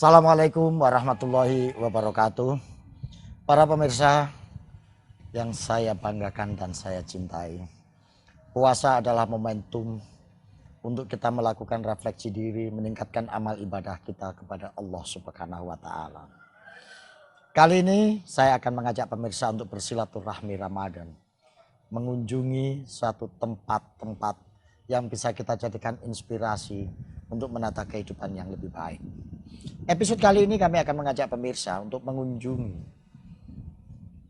Assalamualaikum warahmatullahi wabarakatuh. Para pemirsa yang saya banggakan dan saya cintai, puasa adalah momentum untuk kita melakukan refleksi diri, meningkatkan amal ibadah kita kepada Allah Subhanahu wa Ta'ala. Kali ini saya akan mengajak pemirsa untuk bersilaturahmi Ramadan, mengunjungi suatu tempat-tempat yang bisa kita jadikan inspirasi untuk menata kehidupan yang lebih baik. Episode kali ini kami akan mengajak pemirsa untuk mengunjungi,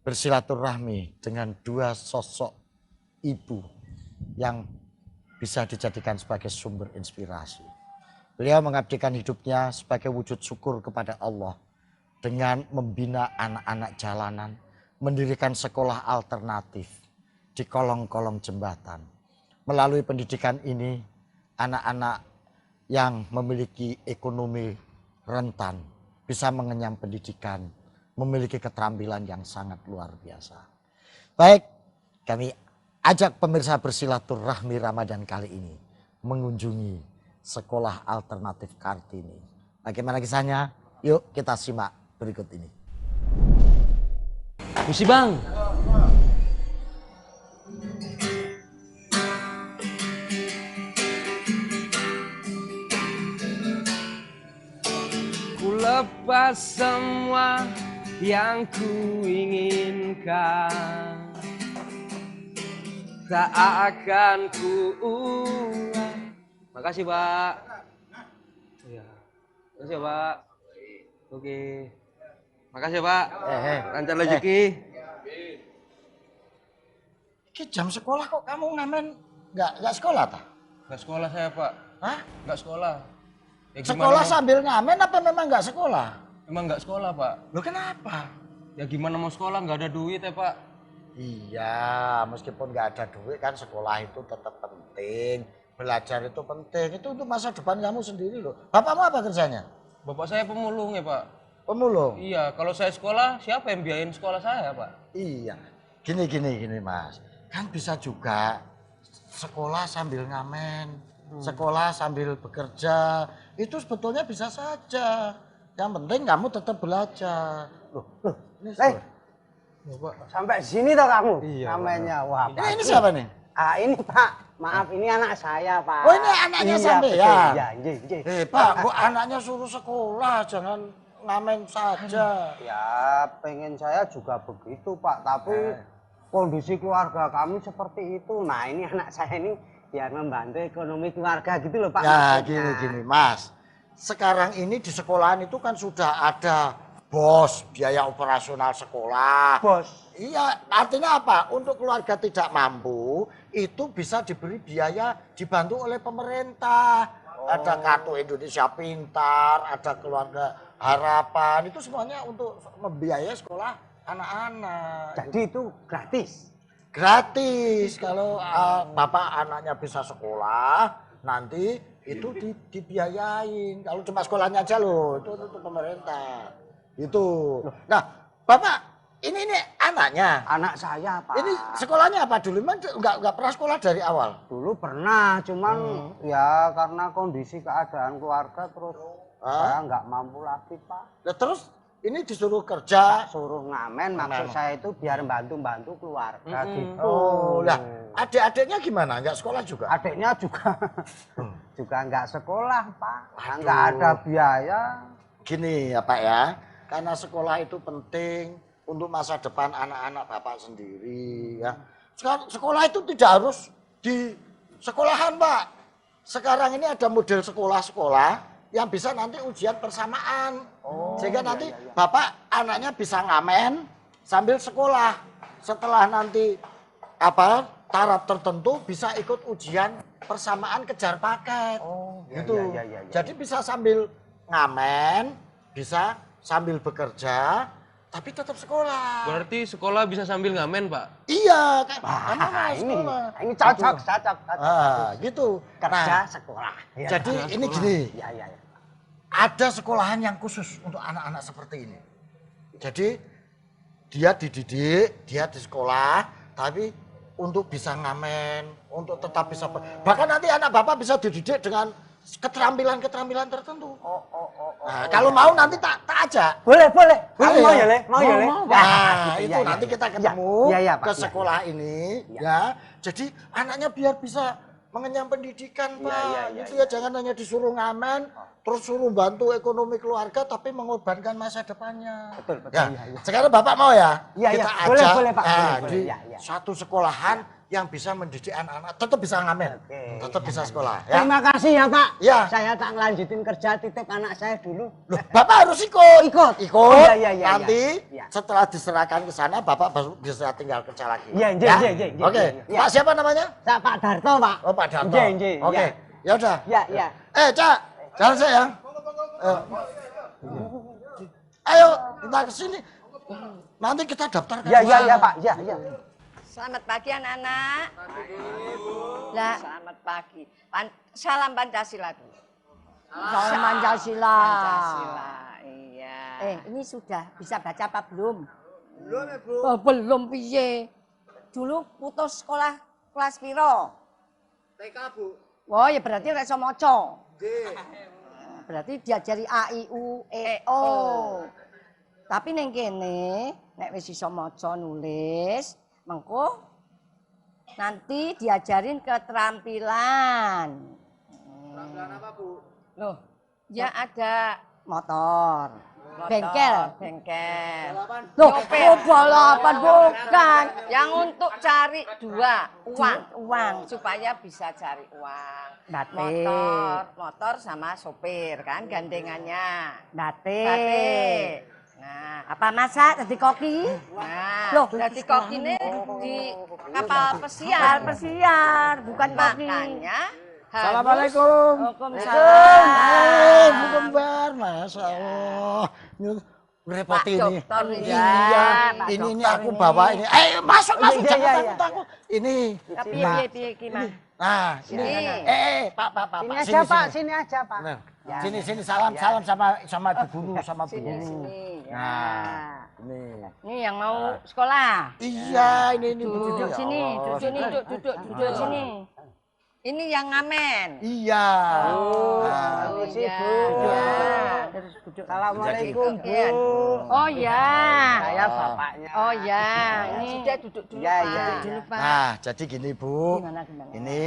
bersilaturahmi dengan dua sosok ibu yang bisa dijadikan sebagai sumber inspirasi. Beliau mengabdikan hidupnya sebagai wujud syukur kepada Allah dengan membina anak-anak jalanan, mendirikan sekolah alternatif di kolong-kolong jembatan. Melalui pendidikan ini, anak-anak yang memiliki ekonomi rentan bisa mengenyam pendidikan, memiliki keterampilan yang sangat luar biasa. Baik, kami ajak pemirsa bersilaturahmi Ramadan kali ini mengunjungi sekolah alternatif Kartini. Bagaimana kisahnya? Yuk kita simak berikut ini. Misi bang. Ku lepas semua yang ku inginkan, tak akan ku ulang. Makasih Pak. Iya. Makasih ya Pak. Oke. Makasih ya Pak. Lancar rezeki. Ini jam sekolah kok kamu ngamen nggak sekolah tak? Nggak sekolah saya Pak. Hah? Nggak sekolah. Ya, Sekolah gimana sambil ngamen apa memang nggak sekolah? emang nggak sekolah Pak? Loh kenapa? Ya gimana mau sekolah nggak ada duit ya Pak? Iya, meskipun nggak ada duit kan sekolah itu tetap penting. Belajar itu penting. Itu untuk masa depan kamu sendiri loh. Bapakmu apa kerjanya? Bapak saya pemulung ya Pak. Pemulung? Iya, kalau saya sekolah siapa yang biayain sekolah saya Pak? Iya. Gini Mas. Kan bisa juga sekolah sambil ngamen. Sekolah sambil bekerja. Itu sebetulnya bisa saja. Yang penting kamu tetap belajar. Loh, ini Sampai sini toh kamu Iya, namanya. Wah, ini siapa nih? ini Pak, maaf ini anak saya Pak. Oh, ini anaknya iya, sampai betul. ya? Iya, nggih. Pak, bu anaknya suruh sekolah, jangan ngamen saja. Ya, pengen saya juga begitu Pak, tapi kondisi keluarga kami seperti itu. Nah, ini anak saya ini biar membantu ekonomi keluarga gitu loh Pak. Ya, maksudnya. gini Mas. Sekarang ini di sekolahan itu kan sudah ada BOS, biaya operasional sekolah. Bos. Iya, artinya apa? Untuk keluarga tidak mampu, itu bisa diberi biaya dibantu oleh pemerintah. Ada Kartu Indonesia Pintar, ada Keluarga Harapan, itu semuanya untuk membiayai sekolah anak-anak. Jadi itu gratis. Gratis kalau bapak anaknya bisa sekolah, nanti itu dibiayain. Kalau cuma sekolahnya aja loh, itu untuk pemerintah. Itu. Nah, bapak ini anaknya. Anak saya Pak. Ini sekolahnya apa dulu? Memang nggak pernah sekolah dari awal. Dulu pernah, cuman ya karena kondisi keadaan keluarga terus saya nggak mampu lagi Pak. Nah, terus ini disuruh kerja. Suruh ngamen, maksud saya itu biar bantu-bantu keluarga gitu. Oh, lah adik-adiknya gimana? Nggak sekolah juga? Adiknya juga juga nggak sekolah Pak, nggak ada biaya. Gini ya Pak ya, karena sekolah itu penting untuk masa depan anak-anak bapak sendiri ya. Sekarang sekolah itu tidak harus di sekolahan Pak. Sekarang ini ada model sekolah-sekolah yang bisa nanti ujian persamaan. Sehingga nanti bapak anaknya bisa ngamen sambil sekolah. Setelah nanti taraf tertentu bisa ikut ujian persamaan kejar paket. Gitu. Iya. Jadi bisa sambil ngamen, bisa sambil bekerja, tapi tetap sekolah. Berarti sekolah bisa sambil ngamen Pak? Iya, kan. Ini cocok. Gitu. Kerja Nah, sekolah. Ya. jadi ini gini, Ya. ada sekolahan yang khusus untuk anak-anak seperti ini. Jadi dia dididik, dia di sekolah, tapi untuk bisa ngamen, untuk tetap bisa. Bahkan nanti anak bapak bisa dididik dengan keterampilan-keterampilan tertentu. Nah, kalau mau nanti tak ajak. Boleh. Boleh Mau ya? ya, Le? Mau ya, Le? Mau. Ya, Nah, gitu, itu ya, nanti ya. kita ketemu Ya, Pak. ke sekolah ini, ya. Jadi anaknya biar bisa mengenyam pendidikan, Pak. Gitu ya, jangan hanya disuruh ngamen, terus suruh bantu ekonomi keluarga, tapi mengorbankan masa depannya. Betul. Ya. Iya. Sekarang Bapak mau ya? Iya, Kita iya. ajak Boleh, Pak. Boleh. di Ya. satu sekolahan yang bisa mendidik anak-anak, tetap bisa ngamen, tetap bisa sekolah. Ya. Terima kasih ya, Pak. Ya. Saya tak ngelanjutin kerja titip anak saya dulu. Loh, Bapak harus ikut. Ikut. Ikut. Oh, iya. Nanti Iya. setelah diserahkan ke sana, Bapak baru bisa tinggal kerja lagi. Iya. Oke. Iya. Pak siapa namanya? Saya Pak Darto, Pak. Oh, Pak Darto. Iya. Oke. Ya udah. Iya. Cak, jalan saya. Ayo, kita ke sini. Nanti kita daftarkan. Iya, Pak. Iya. Selamat pagi anak-anak. Lah, selamat pagi. Salam Pancasila dulu. Salam Pancasila. Pancasila, iya. Ini sudah bisa baca apa belum? Belum ya, Bu. Oh, belum piye. Dulu putus sekolah kelas piro? TK, Bu. Oh, ya berarti ora iso maca. Nggih. Berarti diajari A, I, U, E, O. Tapi ning kene nek wis iso maca nulis, mengko nanti diajarin keterampilan. Keterampilan apa, Bu? Loh, ya ada Motor, motor, bengkel. Balapan. Loh, Nyopir. oh, balapan bukan. yang untuk cari uang Uang. supaya bisa cari uang. Batik. Motor sama sopir kan gandengannya. Batik. Nah, Apa masak jadi koki? nah, Loh, jadi koki ini di kapal Pesiar, pesiar. pesiar, bukan koki. Makanya Assalamualaikum. Waalaikumsalam. Bu Kembar, Masya Allah. Repot Pak ini. Dokter, Iya, Pak ini Dokter aku ini. bawa ini. Masuk, Iya, jangan iya. takut. Ini. Tapi Nah, piye ki, Mas? Nah, Sini. Pak. Sini aja, Pak. Sini aja, Pak. Nah, sini salam sama Bu Guru, sama Bu sini Guru. sini. Nah, ini. Ini yang mau sekolah. Iya, ini Duduk ya sini, Allah. duduk sini, duduk sini. Ini yang ngamen. Iya. Nah, Permisi, iya. Bu. Ya, terus duduk. Assalamualaikum, Bu. Iya. Oh ya. Saya bapaknya. Oh ya, ini Sudah duduk dulu, Iya, Pak. iya. dulu Pak. Nah, jadi gini Bu. Gimana? Ini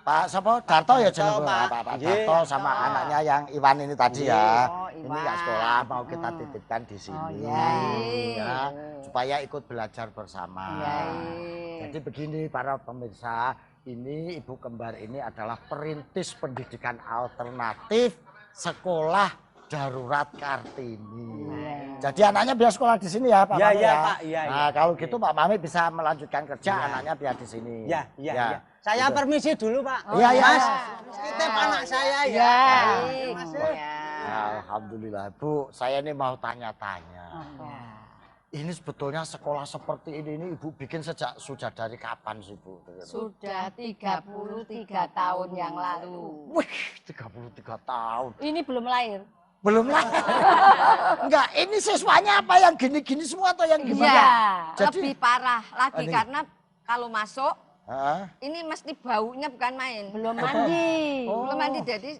Pak siapa? Darto ya jeneng Pak. Pak Iya. Darto sama anaknya yang Iwan ini tadi ya. Oh, Ini Iwan. nggak sekolah mau kita titipkan di sini. Baik. Ya, supaya ikut belajar bersama. Baik. Jadi begini para pemirsa, ini Ibu Kembar ini adalah perintis pendidikan alternatif sekolah darurat Kartini. Jadi anaknya biar sekolah di sini ya Pak Iya, Mami iya, ya. Pak. Iya, Nah, iya. kalau gitu Pak Mami bisa melanjutkan kerja, anaknya biar di sini. Iya. Saya permisi dulu, Pak. Iya, iya. Mas, titip anak saya ya. Ya. Baik. Ya. Alhamdulillah Bu, saya ini mau tanya-tanya. Ini sebetulnya sekolah seperti ini Ibu bikin sudah dari kapan sih Bu? Sudah 33 tahun yang lalu. Wih, 33 tahun. Ini belum lahir. Belum lah. Enggak, ini siswanya apa yang gini-gini semua atau yang gimana? Iya. Jadi- Lebih parah lagi Ini. karena kalau masuk Hah? ini mesti baunya bukan main. Belum mandi. Belum mandi, jadi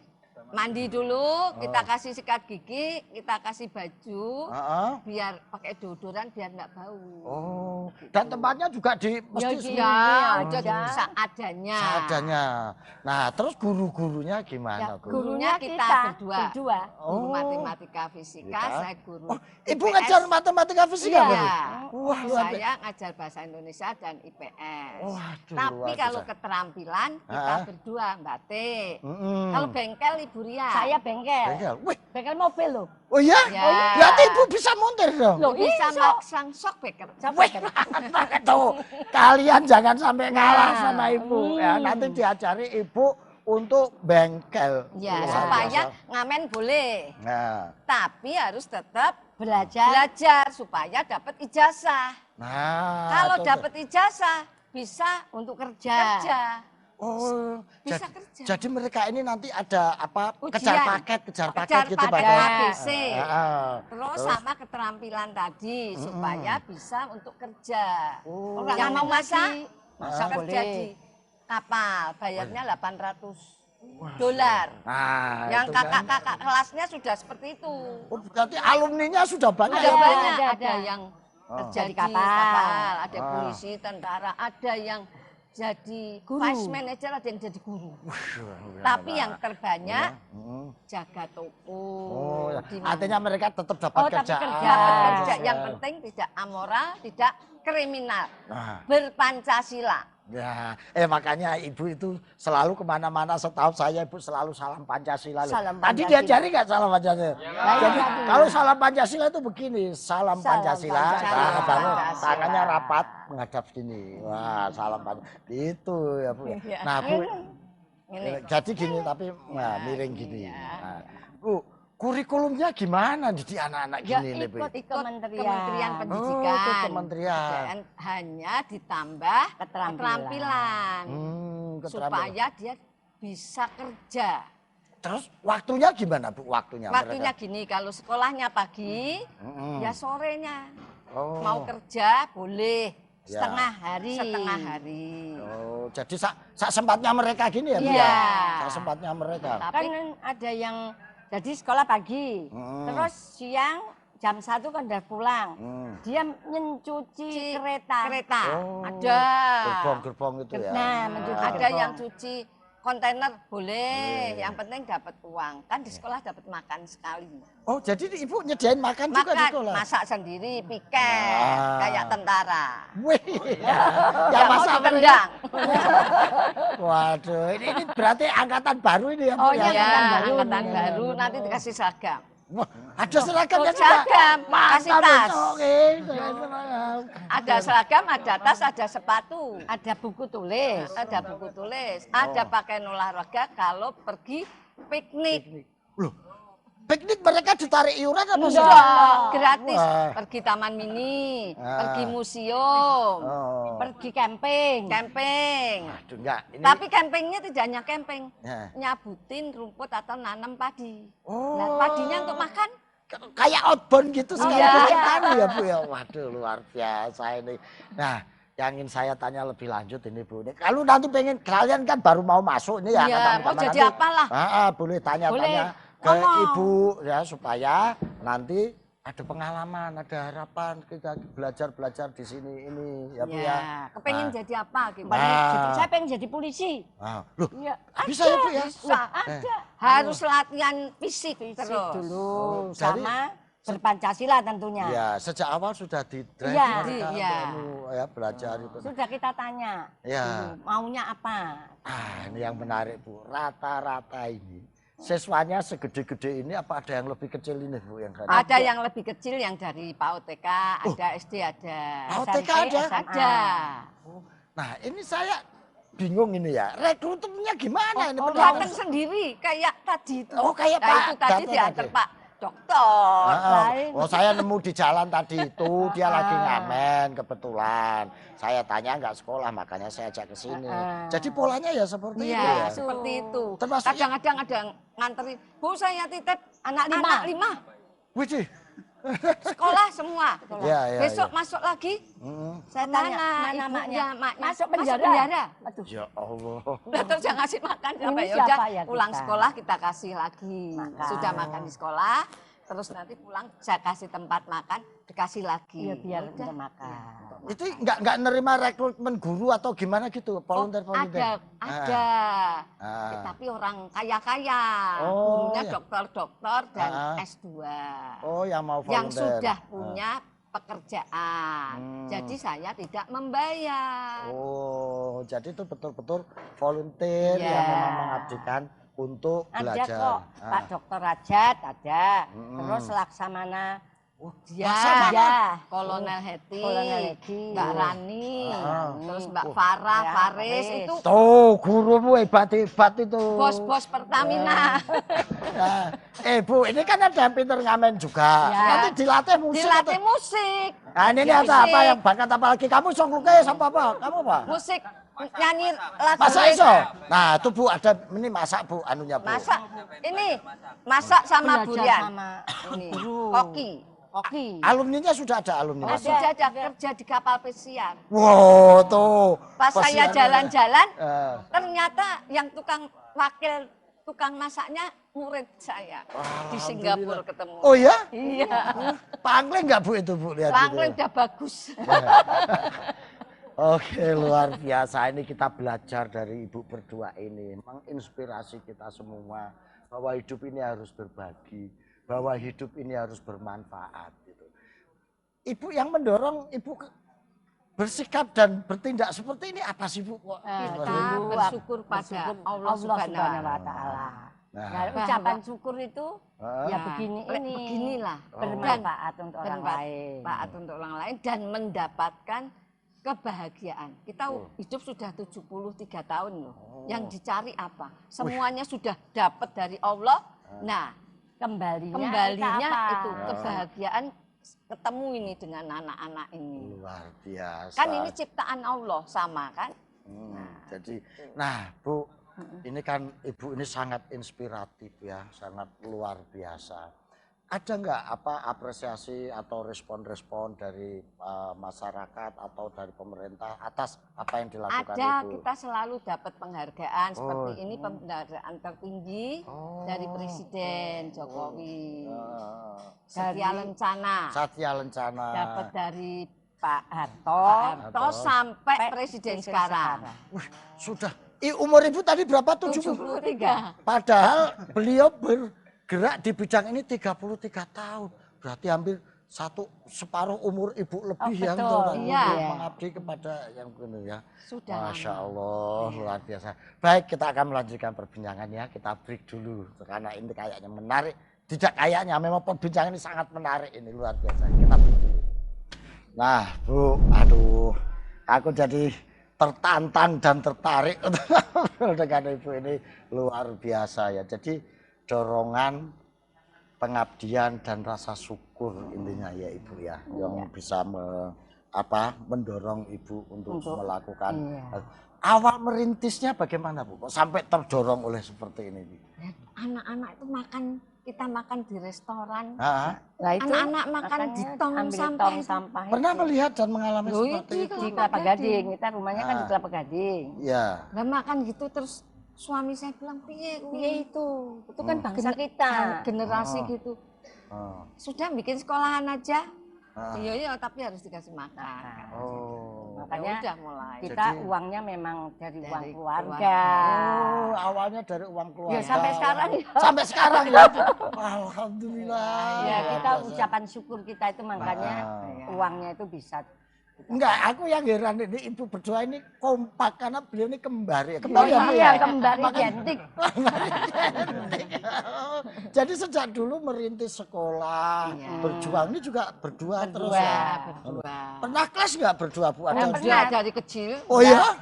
mandi dulu, kita kasih sikat gigi, kita kasih baju, Heeh. biar pakai deodoran biar nggak bau. Oh, dan tempatnya juga di mesti iya. Ya, jadi ada. seadanya. seadanya. Nah, terus guru-gurunya gimana, Guru? Gurunya kita berdua. Guru Oh. matematika fisika, Iya. saya guru. Ibu IPS. ngajar matematika fisika Iya. berarti? Wah, luar biasa. Saya ngajar bahasa Indonesia dan IPS. Waduh, Tapi luar kalau biasa. keterampilan kita Ah. berdua, Mbak Teh. Mm-mm. Kalau bengkel Ibu Ria. Saya bengkel. Bengkel. Wih, Bengkel mobil loh. oh iya? Ya. Oh, iya? Berarti Ibu bisa montir dong? Loh, bisa iso. maksang sok beker. Wih, mantap tuh. Kalian jangan sampai ngalah Nah. sama Ibu. Ya, nanti diajari Ibu untuk bengkel. Ya, Luar supaya biasa. ngamen boleh. Nah, Tapi harus tetap Belajar. belajar supaya dapat ijazah. nah. Kalau tuh, tuh. dapat ijazah bisa Untuk kerja. kerja. Oh, Bisa jadi, kerja. jadi mereka ini nanti ada apa? Ujian. Kejar paket Kejar gitu paket Pak. ABC. Terus? Sama keterampilan tadi supaya bisa untuk kerja. Oh. Yang mau masak, Masak kerja boleh. di kapal, bayarnya 800. dolar. Nah, Yang itu kan. kakak-kakak kelasnya sudah seperti itu. Oh, berarti alumninya sudah banyak. Ada ya, Bu? banyak, ada. ada yang Oh. jadi Jadi kapal. ada Ah. polisi, tentara, ada yang jadi Guru. vice manager, ada yang jadi guru. Wah, Tapi nah. yang terbanyak Hmm. jaga toko. Oh, ya. di mana. Artinya mereka tetap dapat Oh, tapi kerjaan. kerja. Dapat kerja. Ya. Yang penting tidak amoral, tidak kriminal, Nah, berpancasila. ya, makanya ibu itu selalu kemana-mana, setahu saya ibu selalu salam Pancasila. loh. Salam Tadi Pancasila. diajari nggak salam Pancasila? Jadi kalau salam Pancasila itu begini, salam Salam Pancasila, Pancasila. nah, baru Pancasila. tangannya rapat menghadap sini. Wah, salam Pancasila. Itu ya Bu. Iya. Nah Bu, Ini. jadi gini tapi nah, miring gini. Nah, Bu, kurikulumnya gimana di anak-anak Ya gini nih Bu? ikut Kementerian. Kementerian Pendidikan. Oh, ikut kementerian. Dan hanya ditambah Keterampilan. keterampilan. Keterampilan. Supaya dia bisa kerja. Terus waktunya gimana Bu? Waktunya Waktunya mereka? gini, kalau sekolahnya pagi, Mm-mm. ya sorenya. Oh. Mau kerja boleh Ya. Setengah hari. setengah hari. Oh, jadi sak sempatnya mereka gini ya Bu? Iya. ya? Sak sempatnya mereka. Kan ada yang jadi sekolah pagi, terus siang jam 1 kan udah pulang. Dia mencuci kereta. Kereta Oh, ada. Gerbong-gerbong itu ya. Nah, mencuci Ada gerbong. yang cuci kontainer boleh, yang penting dapat uang. Kan di sekolah dapat makan sekali. Oh, jadi ibu nyediain makan juga di Makan, sekolah? masak sendiri, piket, kayak tentara. Wih, Yang yang mau masak ditendang. Waduh, ini berarti angkatan baru ini ya Bu? Oh, ya? iya. Ya, Angkatan baru. angkatan baru nanti dikasih seragam. Wah, ada seragamnya Oh, juga? seragam, kasih Mantap, tas. oke. Ada seragam, ada tas, ada sepatu. Ada buku tulis. Ada buku tulis, ada pakaian olahraga kalau pergi piknik. Loh, piknik mereka ditarik iuran apa sih? Enggak, gratis. Wah. Pergi taman mini, Ah. pergi museum, Oh. Pergi camping. camping. Aduh, enggak. Ini, Tapi campingnya tidak hanya camping, Ya. nyabutin rumput atau nanam padi. Oh. Nah, padinya untuk makan. Kayak outbound gitu sekali Iya. petani ya Bu ya. Waduh, luar biasa ini. Nah, yang ingin saya tanya lebih lanjut ini Bu. Ini, kalau nanti pengen kalian kan baru mau masuk ini ya. Iya, angkatan mau pertama jadi nanti. apalah. Boleh tanya-tanya Boleh, ke ngomong. Ibu ya supaya nanti ada pengalaman, ada harapan kita belajar di sini ini ya Bu ya. Kepengen Nah. jadi apa gitu. Nah. Saya pengen jadi polisi. Loh, Iya. bisa ya Bu ya? Bisa. Harus latihan fisik Fisik terus. dulu jadi- sama berpancasila tentunya. Ya, sejak awal sudah di drive Iya. mereka Iya. ya belajar itu. Sudah kita tanya. Ya. dulu, maunya apa? Ini yang menarik Bu, rata-rata ini siswanya segede-gede ini apa ada yang lebih kecil ini Bu yang kan? Ada yang lebih kecil yang dari PAUTK, ada SD ada. PAUTK SMP ada? Ada. Nah ini saya bingung ini ya, rekrutmennya gimana ini? Datang sendiri kayak tadi itu. Oh, kayak Nah, Pak itu tadi datang diantar tadi. Pak Dokter. lain. Oh saya nemu di jalan tadi itu dia lagi ngamen kebetulan. Saya tanya nggak sekolah makanya saya ajak ke sini. Jadi polanya ya seperti itu Iya, ya. seperti itu. Termasuk Kadang-kadang ada yang nganterin, Bu saya titip Anak lima. Wih, Sekolah semua. Iya, iya, Besok iya. masuk lagi. Saya tanya, Mana mana ibunya, maknya? maknya? Masuk Masuk penjara. penjara. Aduh. ya Allah. Udah terus jangan ngasih makan Ini apa ya siapa udah ya pulang kita? sekolah kita kasih lagi. Makan. Sudah makan di sekolah, terus nanti pulang saya kasih tempat makan, dikasih lagi. Iya biar Udah. kita makan. Itu nggak nerima rekrutmen guru atau gimana gitu, volunteer. Ada. Ah. Tapi orang kaya-kaya. Oh, Gurunya iya. dokter-dokter dan Ah. S2. Oh, yang mau volunteer. Yang sudah punya pekerjaan. Jadi saya tidak membayar. Oh, jadi itu betul-betul volunteer Iya. yang memang mengabdikan untuk Ada belajar. kok, Ah. Pak Dokter Rajat ada. Terus Laksamana. Ya, Ya. Kolonel Heti, Kolonel Heti. Mbak Rani, Ah. terus Mbak Farah, Ya, Faris, Faris. itu Tuh, gurumu hebat-hebat itu. bos-bos Pertamina. Nah, Bu, ini kan ada yang pinter ngamen juga. Ya. Nanti dilatih musik. Dilatih atau- musik. Nah, ini Ya, ada apa musik. yang bakat apa lagi? Kamu song lukis apa apa? Kamu apa? Musik nyanyi lagu. Masak iso? Nah, itu Bu ada ini masak Bu anunya Bu. Masak. Ini masak sama Belajar burian. sama Ini guru. koki. Oki. Alumninya sudah ada alumni. Oh, sudah ada kerja di kapal pesiar. Wow, tuh. Pas saya pesiarnya. jalan-jalan, Eh, ternyata yang tukang masaknya murid saya di Singapura ketemu. Oh ya? Iya. Pangling nggak Bu itu Bu? Lihat Pangling gitu. udah bagus. Oke, luar biasa. Ini kita belajar dari ibu berdua ini. Menginspirasi kita semua bahwa hidup ini harus berbagi, bahwa hidup ini harus bermanfaat. Gitu. Ibu yang mendorong ibu bersikap dan bertindak seperti ini apa sih Bu? Kok Kita bersyukur pada Allah Subhanahu wa Ta'ala. Nah. Nah, ucapan syukur itu ya begini ini. Beginilah. Bermanfaat untuk orang lain. Bermanfaat untuk orang lain dan mendapatkan kebahagiaan. Kita hidup sudah 73 tahun loh. Yang dicari apa? Semuanya sudah dapat dari Allah. Nah, kembalinya itu kebahagiaan ketemu ini dengan anak-anak ini. Luar biasa. Kan ini ciptaan Allah sama kan? Jadi, nah Bu, ini kan Ibu ini sangat inspiratif ya, sangat luar biasa. Ada nggak apa apresiasi atau respon-respon dari masyarakat atau dari pemerintah atas apa yang dilakukan Ada, Ibu? kita selalu dapat penghargaan seperti ini, penghargaan tertinggi dari Presiden Jokowi. Satya Lencana. Satya Lencana. Dapat dari Pak Harto, Harto sampai Presiden sekarang. Wih, sudah. Umur Ibu tadi berapa? 73. Padahal beliau bergerak di bidang ini 33 tahun. Berarti hampir separuh umur Ibu lebih yang betul. Iya. mengabdi kepada yang benar ya. Sudah Masya lama. Allah, luar biasa. Baik, kita akan melanjutkan perbincangan ya. Kita break dulu karena ini kayaknya menarik. Tidak kayaknya, memang perbincangan ini sangat menarik ini, luar biasa. Kita break dulu. Nah, Bu, aduh, aku jadi tertantang dan tertarik dengan Ibu ini luar biasa ya. Jadi dorongan pengabdian dan rasa syukur intinya ya Ibu ya, yang bisa mendorong Ibu untuk melakukan. Awal merintisnya bagaimana Bu? Kok sampai terdorong oleh seperti ini? Anak-anak itu kita makan di restoran. Nah itu Anak-anak makan di tong sampah. Pernah melihat dan mengalami Loh, seperti itu? di Kelapa Gading, kita rumahnya kan di Kelapa Gading. Ya. Lah makan gitu terus suami saya bilang piye itu kan Bangsa kita. generasi gitu. Sudah bikin sekolahan aja. Ah. Iya tapi harus dikasih makan. Oh. Makanya Ya udah mulai. kita uangnya memang dari uang keluarga. Oh, awalnya dari uang keluarga. Ya sampai sekarang ya. Sampai sekarang ya. Alhamdulillah. Ya kita Biasa. ucapan syukur kita itu makanya uangnya itu bisa. Enggak, aku yang heran ini Ibu berdua ini kompak karena beliau ini kembar ya. Kembar Oh Bu, iya, kembar identik. Jadi sejak dulu merintis sekolah, berjuang ini juga berdua terus ya. Berdua. Pernah kelas nggak berdua Bu? Ada? Berdua dari kecil. Oh ya?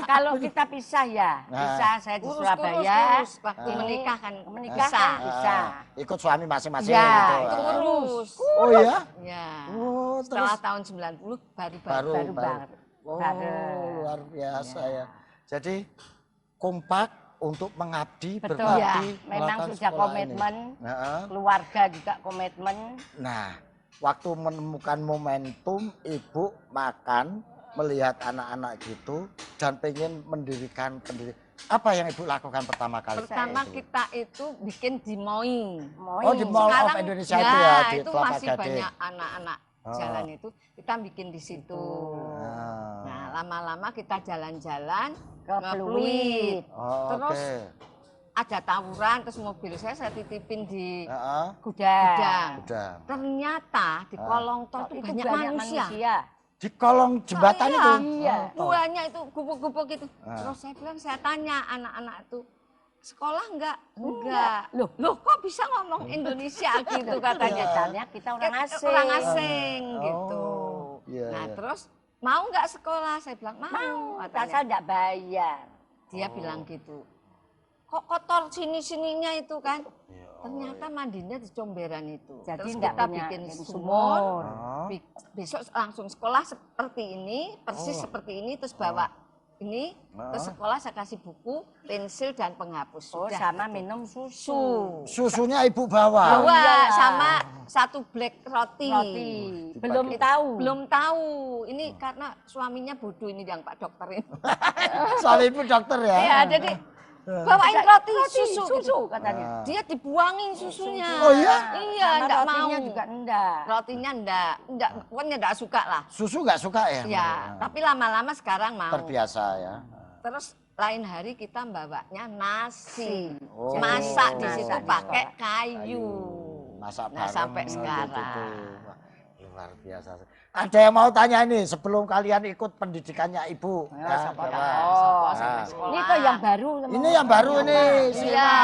Kalau kita pisah ya, pisah saya di Surabaya. Kurus. Waktu menikah kan Menikah bisa. kan bisa. Ikut suami masing-masing Ya, gitu. itu Kurus. Oh ya? Ya. Oh, Setelah terus tahun 90 baru. Oh, bareng. luar biasa ya. Jadi kompak untuk mengabdi, Betul. berbakti, Ya, memang melakukan sudah sekolah komitmen, ini. Nah, keluarga juga komitmen. nah, waktu menemukan momentum Ibu makan, melihat anak-anak gitu dan pengen mendirikan apa yang Ibu lakukan pertama kali? Pertama kita itu bikin di MOI. Oh, di Mall of Indonesia itu ya, di itu Kelapa masih Gading. banyak anak-anak jalan itu kita bikin di situ. Ah. Nah, lama-lama kita jalan-jalan Ke Pluit. Oh, terus oke. ada tawuran, terus mobil saya titipin di Heeh. gudang. Udah. Ternyata di kolong tol itu banyak manusia. Di kolong jembatan Iya, itu. Iya. Banyak itu gubuk-gubuk gitu. Terus saya bilang, saya tanya anak-anak itu, sekolah enggak? Enggak. Loh kok bisa ngomong Indonesia gitu katanya. Katanya kita orang asing. Orang asing gitu. Iya, Nah iya. terus mau nggak sekolah? Saya bilang mau. Katanya. Saya enggak bayar. Dia bilang gitu. Kok kotor sini-sininya itu kan? Ternyata mandinya di comberan itu. Jadi terus nggak kita punya bikin sumur. sumur. Besok langsung sekolah seperti ini, persis seperti ini, terus bawa ini ke sekolah saya kasih buku, pensil dan penghapus. Oh, Sudah. sama minum susu. Susunya ibu bawa. Bawa sama satu black roti. Belum tahu. Belum tahu. Ini karena suaminya bodoh ini yang Pak Dokter ini. Soal ibu dokter ya. Iya, jadi bawain roti susu, susu katanya. Dia dibuangin susunya. Oh iya? Iya, Sama enggak mau. rotinya juga enggak. Rotinya enggak, pokoknya enggak suka lah. Susu nggak suka ya? Ya, tapi lama-lama sekarang mau. Terbiasa ya. Terus lain hari kita bawanya nasi. Oh. Masak di situ Masak di pakai sekolah. kayu. Masak Nah, bareng sampai gitu sekarang. tuh. Wah, luar biasa. Ada yang mau tanya nih sebelum kalian ikut pendidikannya ibu. Ya, coba. Sopo sampai sekolah. Ini kok yang baru. Ini yang baru nih, si Iya.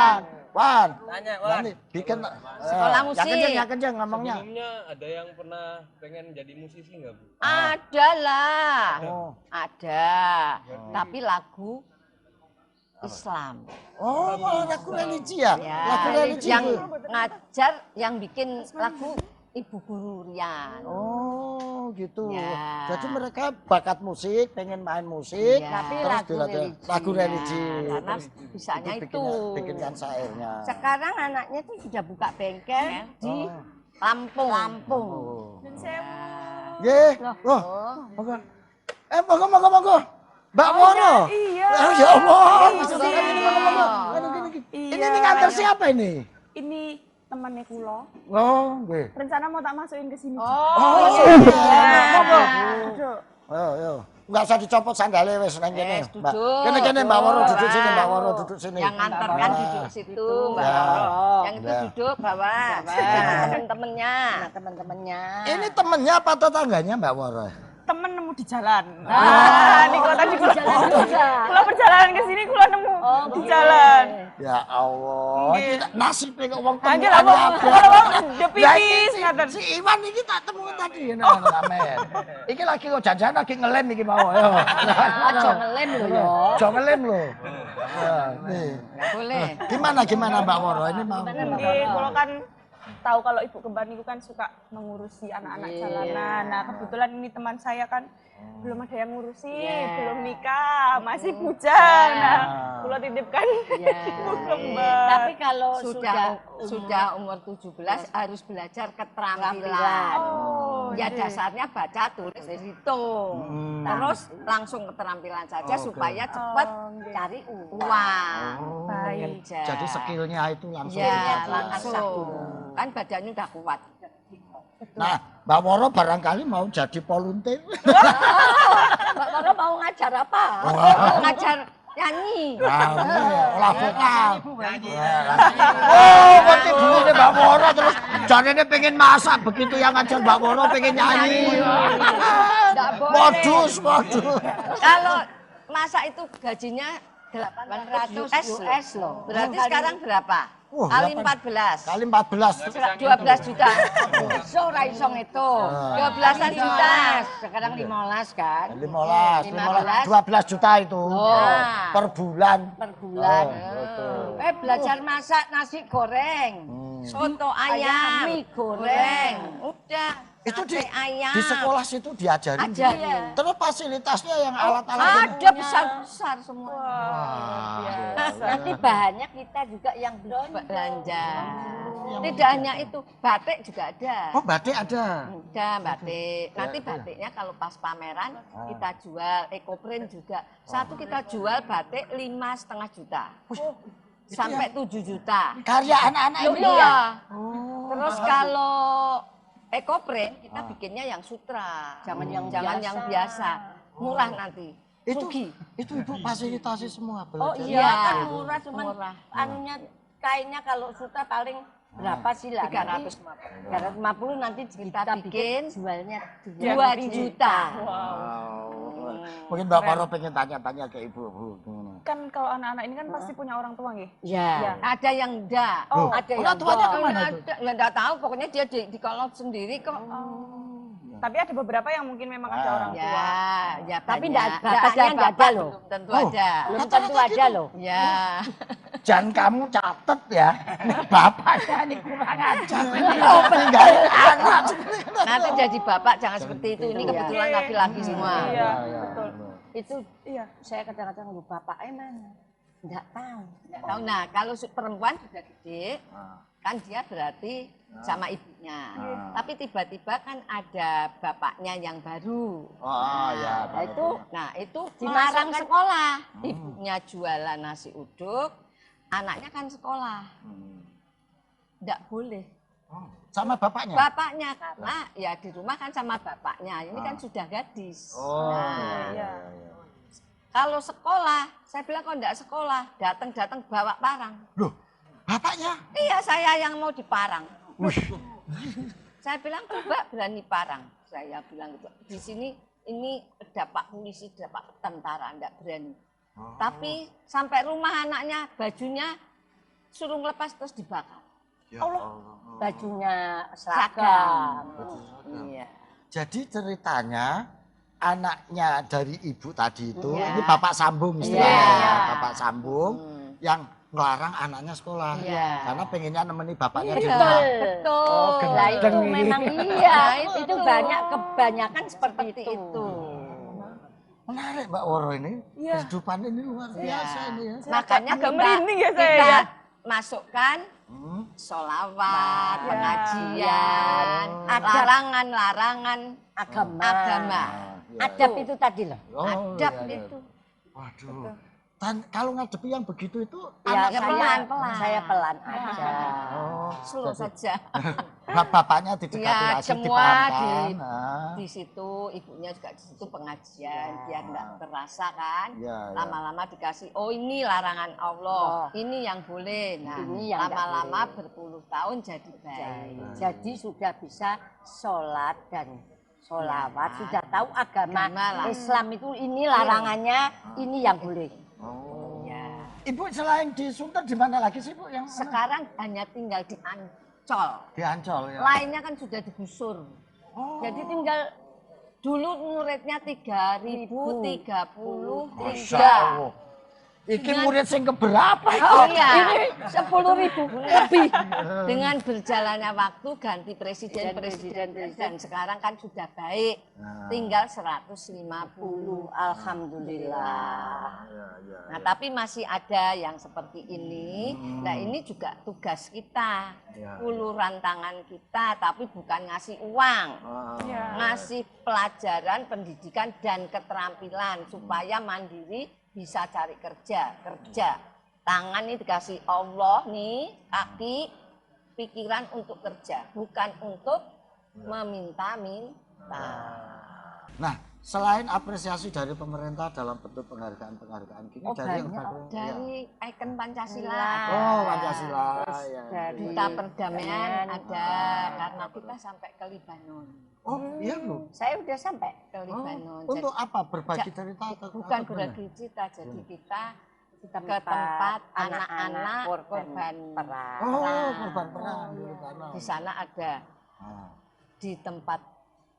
Wan. Tanya, Wan. Nanti bikin Sekolah musik. Yang kenceng ngomongnya. Sebelumnya ada yang pernah pengen jadi musisi nggak, Bu? Ada lah. Oh. Ada. Tapi lagu Islam. Oh, lagu religi ya? Ya, Lagu religi. yang Bu. ngajar, yang bikin lagu Ibu Guru Rian. Oh, gitu. Ya. Jadi mereka bakat musik, pengen main musik, Ya. Tapi terus lagu dilatih religi. lagu religi. Ya, karena Terus bisanya itu. bikinkan syairnya. Sekarang anaknya tuh sudah buka bengkel di Lampung. Lampung. Oh. Nggih. Loh. Monggo. Monggo. Mbak Woro. Iya. Ya Allah. Iya. Saudara ini monggo. Ini Iya. nganter siapa ini? Ini temannya Kulo. Oh, nggih. Rencana mau tak masukin ke sini. Oh, iya. monggo. Duduk. Ayo. Enggak usah dicopot sandalnya wis nang kene. Wes, Mbak. duduk. Kene Mbak Woro duduk Bawah. sini, Mbak Woro duduk sini. Yang nganter kan Nah. duduk situ, Mbak Ya. Woro. Yang itu Ya. duduk bawah. Temen-temennya. Nah, teman-temannya. Ini temennya apa tetangganya Mbak Woro? Temen nemu di jalan. Nah, ini kalau tadi Kulo Kulo perjalanan ke sini Kulo nemu di jalan. Ya Allah, kita nasibnya kok wong Anjir temuan apa? kabeh. Kalau wong udah Lah, pipis iki ngaten. si Iwan iki tak temu tadi men. Iki lagi kok jangan lagi ngelem iki mau yo. Aja ngelem lho ya. Aja ngelem lho. Ya, nih. Nggak boleh. Gimana Mbak Woro ini mau? Nggih, Kulo kan tahu kalau ibu kembar niku kan suka mengurusi anak-anak jalanan. Nah, kebetulan ini teman saya kan belum ada yang ngurusi, belum nikah, masih bujang. Nah, Kulo titipkan ibu kembar. Tapi kalau Sudah umur 17 harus belajar keterampilan. Oh, Ya iya. dasarnya baca, tulis, hitung. Terus langsung keterampilan saja supaya cepat cari uang. Baik. Bekerja. Jadi skillnya itu langsung Ya, dilatih. langsung. Kan badannya udah kuat. Nah, Mbak Woro barangkali mau jadi volunteer. Mbak Woro mau ngajar apa? Mau ngajar nyanyi. Nah, olah vokal. Oh, berarti dulu nih Mbak Woro terus jangan pengen masak, begitu yang ngajar Mbak Woro pengen nyanyi. Nggak boleh. Modus. Kalau masak itu gajinya 800 US loh. Berarti sekarang berapa? Wah, Kali 8. 14. Kali 14. 12 juta. So raisong itu. 12-an juta. Sekarang 15 kan? 15, 15. 12 juta itu. Nah. Per bulan. Per bulan. Betul. Belajar masak nasi goreng. Soto ayam, Mie goreng. Udah. Itu di, sate ayam. di sekolah situ diajarin. Ajarin. Terus fasilitasnya yang alat-alat Ada besar-besar semua. Nanti bahannya kita juga yang Belanja. Tidak hanya itu, batik juga ada. Oh, batik ada. Ada batik. Nanti batiknya kalau pas pameran kita jual, ekoprint juga. Satu kita jual batik 5,5 juta. Sampai 7 juta. Karya anak-anak Loh, ini. iya. Terus kalau ekoprint kita bikinnya yang sutra. Jangan yang biasa. Murah nanti. Itu ibu fasilitasi semua Oh belajar. iya kan murah cuman Murah. anunya kainnya kalau sutra paling berapa sih lah? 350. 350 nanti kita bikin jualnya 2 juta. Mungkin Mbak Woro pengen tanya-tanya ke ibu. Gimana? Kan kalau anak-anak ini kan pasti punya orang tua nggih. Ya. Ada yang enggak. Oh, ada yang orang tuanya enggak. kemana itu? Ada, ya enggak tahu, pokoknya dia di kolot sendiri kok. Tapi ada beberapa yang mungkin memang ada orang tua. Ya Tapi banyak. enggak- bapaknya enggak ada loh. Belum tentu Oh. ada. Belum tentu ada loh. Ya. Jangan kamu catet ya. Nih bapaknya ini kurang ajar. Oh, peninggalin anak. Nanti jadi bapak jangan seperti itu. Ini kebetulan laki-laki semua. Iya, betul. Itu Iya. saya kadang-kadang lupa bapaknya mana. Enggak tahu. Nggak tahu. Nah, kalau perempuan sudah gede, kan dia berarti sama ibunya. Tapi tiba-tiba kan ada bapaknya yang baru. Oh ya. Nah, itu Itu Dimasukkan- dilarang sekolah. Ibunya jualan nasi uduk, anaknya kan sekolah. Nggak boleh. Sama bapaknya. Bapaknya karena ya di rumah kan sama bapaknya. Ini kan sudah gadis. Oh. Nah, Iya. kalau sekolah, saya bilang kok enggak sekolah, datang-datang bawa parang. Loh, bapaknya? Iya, saya yang mau diparang. Saya bilang coba berani parang. Saya bilang gitu. Di sini ini ada Pak polisi, ada Pak tentara, enggak berani. Tapi sampai rumah anaknya bajunya suruh ngelepas terus dibakar. Ya Allah. bajunya seragam. Iya. Jadi ceritanya anaknya dari ibu tadi itu, Iya. ini bapak sambung istilahnya, Iya. bapak sambung yang ngelarang anaknya sekolah, Iya. karena pengennya nemeni bapaknya di Betul. rumah. Betul. Lah itu gendeng ini. memang iya, Nah, itu itu. banyak kebanyakan seperti itu. Menarik Mbak Woro ini, Iya. kehidupan ini luar biasa ini ya. Makanya Agak kita, merinding ya saya kita ya. masukkan sholawat, Nah, pengajian, Adab. larangan-larangan Agama. agama. Adab itu tadi loh. Oh, Adab iya, iya. itu. Waduh. Kalau ngadepi yang begitu itu Ya, Anaknya saya pelan-pelan. Saya pelan aja. oh, Slow saja. bapaknya didekati Ya, asik semua diperankan. di situ, ibunya juga di situ pengajian, biar nggak terasa kan. Ya, ya. Lama-lama dikasih, oh ini larangan Allah, ini yang boleh. Nah, Ini yang nggak lama-lama boleh. berpuluh tahun jadi baik. Jadi sudah bisa sholat dan sholawat, sudah tahu agama Agama lah. Islam itu ini larangannya, ini yang boleh. Oh. Ya. Ibu selain di Sunter di mana lagi sih Bu yang Sekarang hanya tinggal di Ancol. di Ancol ya? Lainnya kan sudah digusur. Oh. Jadi tinggal dulu muridnya 3.033. Masya Allah. Iki murid sing keberapa itu? Oh iya. 10.000 Lebih. Dengan berjalannya waktu ganti presiden dan sekarang kan sudah baik. Tinggal 150. Alhamdulillah. Nah, tapi masih ada yang seperti ini. Nah, ini juga tugas kita. Uluran tangan kita, tapi bukan ngasih uang. Iya. Ngasih pelajaran, pendidikan dan keterampilan supaya mandiri bisa cari kerja. Tangan ini dikasih Allah nih, kaki, pikiran untuk kerja, bukan untuk meminta-minta. Nah, selain apresiasi dari pemerintah dalam bentuk penghargaan gini dari Dari ikon Pancasila Iya. ada. Oh, Pancasila ya. Dari Duta perdamaian ada, karena kita sampai ke Libanon. Oh, iya loh. Saya udah sampai ke Libanon. Untuk Jadi- apa? Berbagi cerita atau bukan apa berbagi cerita, jadi kita ke tempat tempat anak-anak anak-anak korban korban perang. Oh, korban perang di sana. Di sana ada Ah. di tempat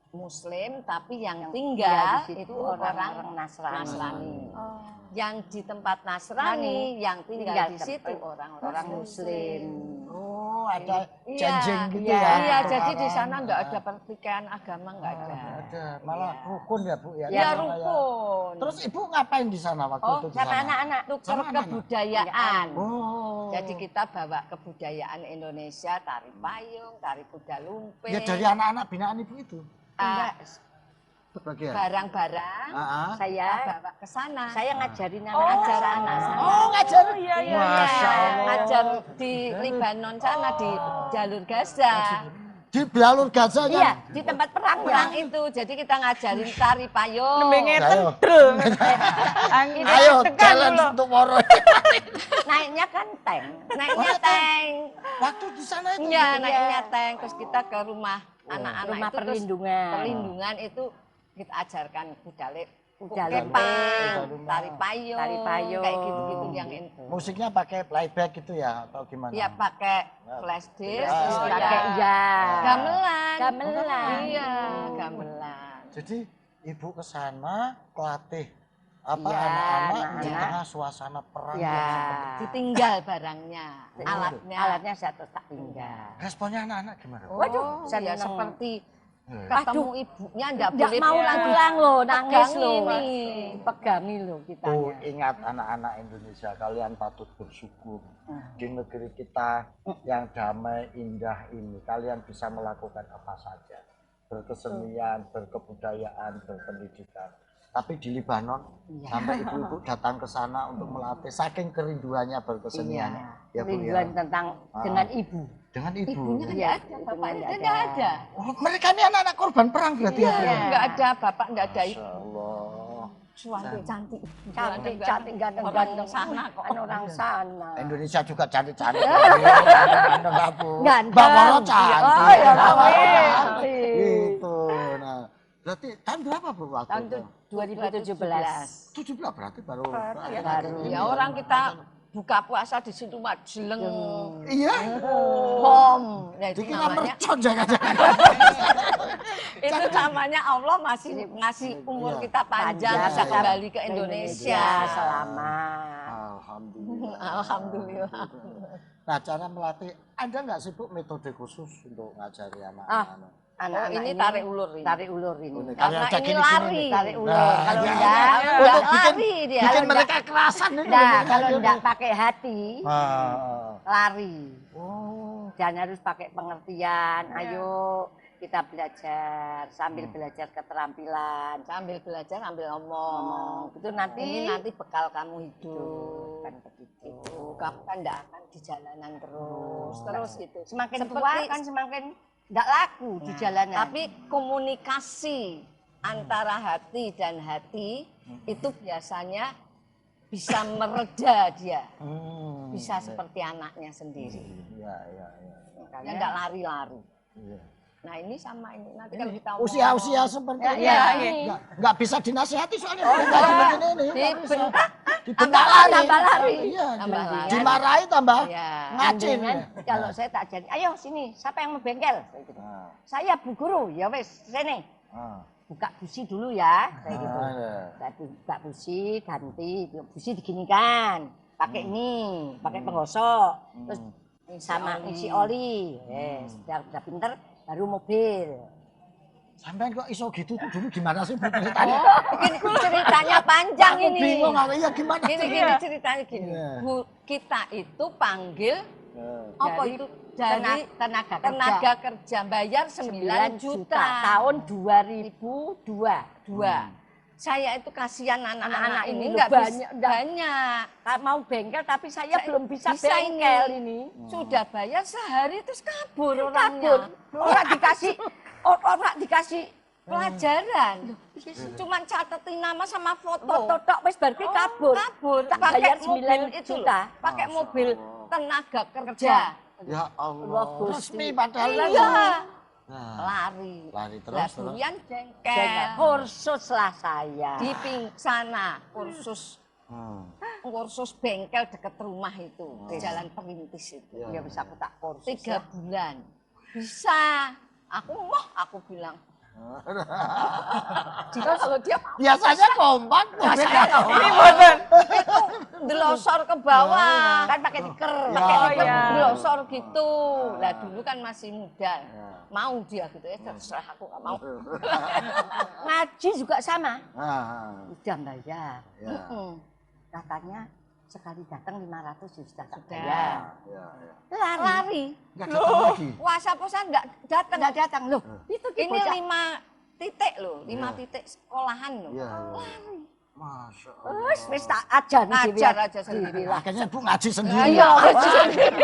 Muslim, tapi yang tinggal tinggal di situ itu orang-orang orang Nasrani. Nasrani. Oh. Yang di tempat Nasrani, yang tinggal tinggal di situ tempat orang-orang orang Muslim. Oh, ada Iya, janjing gitu iya, ya. Iya, untuk jadi di orang. sana enggak ada pertikaian agama, enggak ada. Nggak ada, malah rukun ya Bu ya. Ya Namanya. rukun. Terus Ibu ngapain di sana waktu Oh, itu di Sama sana? anak-anak. tukar sama anak-anak? kebudayaan. Oh. Jadi kita bawa kebudayaan Indonesia, tari payung, tari kuda lumping, Ya dari anak-anak binaan Ibu itu. ah, Sebagian. barang-barang Ah, ah. Saya bawa ke sana. saya ngajarin Ajar anak-anak anak sana. Oh, ngajar. Iya, iya. Masya Allah. Ngajar di Libanon sana di jalur Gaza. Di jalur Gaza kan? Iya, di tempat perang Perang itu, jadi kita ngajarin tari payung. Nembenge Ayo. tentrem. Angin Ayo, tekan challenge dulu. untuk Woro. naiknya kan tank. Naiknya tank. Waktu di sana itu. Iya, naiknya tank. Terus kita ke rumah anak-anak Rumah itu. Terus perlindungan. perlindungan itu kita ajarkan kuda Kuda kepang, lumping. tari payung, Tari payung. kayak gitu-gitu yang itu. Musiknya pakai playback gitu ya atau gimana? Iya, pakai flash disk, Ya, terus iya. Pakai iya. gamelan. Gamelan. Iya, gamelan. Jadi Ibu ke sana pelatih apa Iya, anak-anak di anak-anak. tengah suasana perang Ya. yang seperti Ditinggal barangnya, alatnya. Alatnya saya tak tinggal. responnya anak-anak gimana? Waduh, Oh, ya seneng. seperti Ketemu ibunya enggak Nggak boleh mau pulang loh, nangis Pegang loh. ini. Pegangi loh Tuh, kitanya. ingat anak-anak Indonesia, kalian patut bersyukur. Di negeri kita yang damai, indah ini, kalian bisa melakukan apa saja. Berkesenian, berkebudayaan, berpendidikan. Tapi di Libanon, sampai ibu-ibu datang ke sana untuk melatih, saking kerinduannya berkesenian. Ya, Bu, ya. Kerinduan tentang dengan ibu. Dengan ibu. Ibunya enggak ada, bapaknya nggak enggak ada. Oh, mereka ini anak-anak korban perang berarti ya, Bu, ya? Enggak ada bapak, enggak ada ibu. Masya Allah. Suami cantik. Cantik, cantik, ganteng-ganteng sana kok. Kan orang sana. Indonesia juga cantik-cantik. Ganteng lah, Bu. Ganteng. Mbak Moro cantik. Oh ya, Mbak Moro cantik. cantik. Gitu. Nah, berarti tahun berapa, Bu, waktu Tahun itu? 2017. 17 berarti baru. Baru. Ya orang kita buka puasa di situ mah jeleng. Iya. Bom. Nah, itu Dikira namanya mercon jangan-jangan. itu namanya Allah masih ngasih umur kita panjang bisa Panjang. kembali ke Indonesia. Selamat. Alhamdulillah. Alhamdulillah. Nah, cara melatih, ada nggak sih, Bu, metode khusus untuk ngajari Ah, anak-anak? Anak-anak ini tarik ulur ini. Tarik ulur ini. Ini Karena aja ini gini-gini lari. nih. Tarik ulur. Nah, Kalau ya. enggak, Untuk lari dia. bikin Kalau mereka kerasan ini. nah, kalau enggak pakai hati, Ah. lari. Oh. Dan harus pakai pengertian. Ayo kita belajar sambil belajar keterampilan. Sambil belajar sambil ngomong. Itu nanti Ini nanti bekal kamu hidup. kan begitu. Itu kamu kan enggak akan di jalanan terus gitu. Semakin Seperti- tua kan semakin enggak laku di jalanan. Tapi komunikasi antara hati dan hati itu biasanya bisa mereda dia. Bisa seperti anaknya sendiri. Iya, iya, iya. Ya enggak lari-lari. Iya. Nah ini sama ini. Nanti kalau kita Usia-usia seperti ini iya. nggak bisa dinasihati soalnya kayak begini nih. dibentak, Dibentak tambah lari. Iya, Tambah lari. dimarahi tambah ya. ngacin. Mendingan kalau saya tak jadi, ayo sini, siapa yang mau bengkel? Saya gitu. Nah, Saya Bu Guru, ya wes, sini. ah, Buka busi dulu ya, kayak gitu. iya. Saya buka busi, ganti, busi diginikan. Pakai ini, pakai penggosok. Terus sama isi oli. Udah pinter, baru mobil. Sampai kok iso gitu tuh dulu gimana sih, Bu, ceritanya? Ini ceritanya panjang Aku ini. bingung, iya gimana? Gini ceritanya gini. Iya. Kita itu panggil apa Dari itu dari tenaga kerja bayar 9 juta. Tahun 2002. Saya itu kasihan anak-anak Anak-anak ini ini nggak banyak, banyak. Mau bengkel tapi saya belum bisa bisa bengkel ini. Sudah bayar sehari terus kabur Kabur. orangnya. Orang dikasih Pelajaran. Cuman catetin nama sama foto. foto tok wis bar kuwi kabur. Kabur. Tak Pakai bayar mobil 9 itu juta. loh. Pakai Masya mobil Allah. tenaga kerja. Ya Allah, Allah Gusti. resmi padahal. Iya. Nah, Lari. lari terus, Lah, terus. durian Bengkel. jengkel. Kursus lah saya. Di sana kursus kursus bengkel deket rumah itu di Jalan Perintis itu. Ya bisa aku tak kursus. 3 bulan. Bisa. Aku bilang. Jika kalau dia Biasanya kompak. Ini boten. itu delosor ke bawah. Kan pakai tiker. Ya. Pakai Oh, tiker iya. delosor gitu. Lah dulu kan masih muda. Mau dia gitu ya terserah aku gak mau. Ngaji juga sama. Ah, Udah bayar. ya, Mm. Katanya sekali datang 500 sudah tak Sudah. bayar. ya, ya. Lari. Nggak datang lagi. Puasa-puasa enggak datang. Enggak datang loh. Itu Ini bocah. 5 titik loh, 5 titik sekolahan loh. Ya, ya. Masya Allah. Wis tak ajar Ngajar aja sendiri lah. Akhirnya Bu ngaji sendiri. Iya,